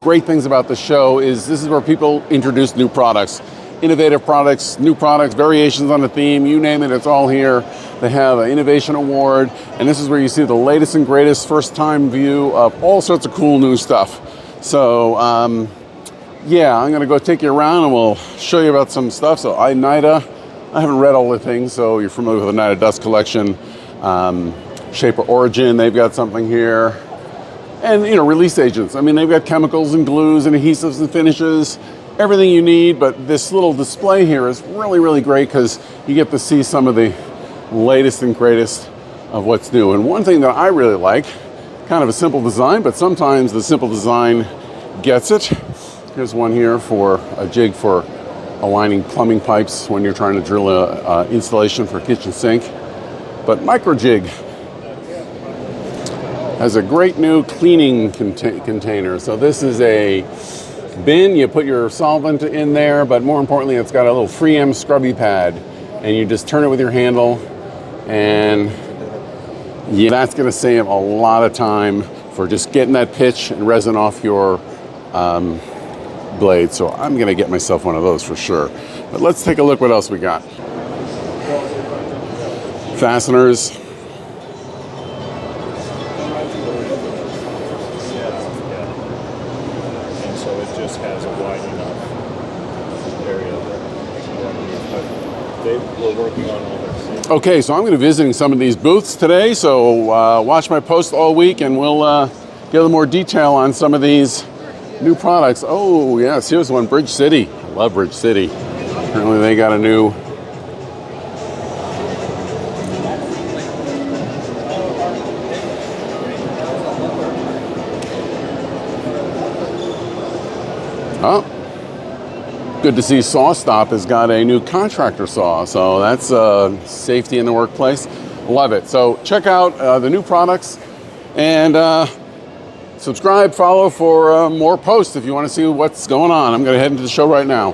Great things about the show is this is where people introduce new products, innovative products, new products, variations on the theme, you name it, it's all here. They have an innovation award, and this is where you see the latest and greatest first-time view of all sorts of cool new stuff. So, yeah, I'm gonna go take you around and we'll show you about some stuff. So NIDA, I haven't read all the things, so you're familiar with the NIDA Dust Collection. Shape of Origin, they've got something here. And, release agents. I mean, they've got chemicals and glues and adhesives and finishes, everything you need, but this little display here is really, really great because you get to see some of the latest and greatest of what's new. And one thing that I really like, kind of a simple design, but sometimes the simple design gets it. Here's one here for a jig for aligning plumbing pipes when you're trying to drill a installation for a kitchen sink. But Microjig has a great new cleaning container. So this is a bin, you put your solvent in there, but more importantly, it's got a little 3M scrubby pad, and you just turn it with your handle, and yeah, that's gonna save a lot of time for just getting that pitch and resin off your blade. So I'm gonna get myself one of those for sure. But let's take a look what else we got. Fasteners. Has a wide enough area that we're working on all this. Okay, so I'm going to be visiting some of these booths today, so watch my post all week and we'll get a little more detail on some of these new products. Oh yes, here's one, Bridge City. I love Bridge City. Apparently they got a new good to see Saw Stop has got a new contractor saw, so that's safety in the workplace. Love it. So check out the new products and subscribe, follow for more posts if you want to see what's going on. I'm going to head into the show right now.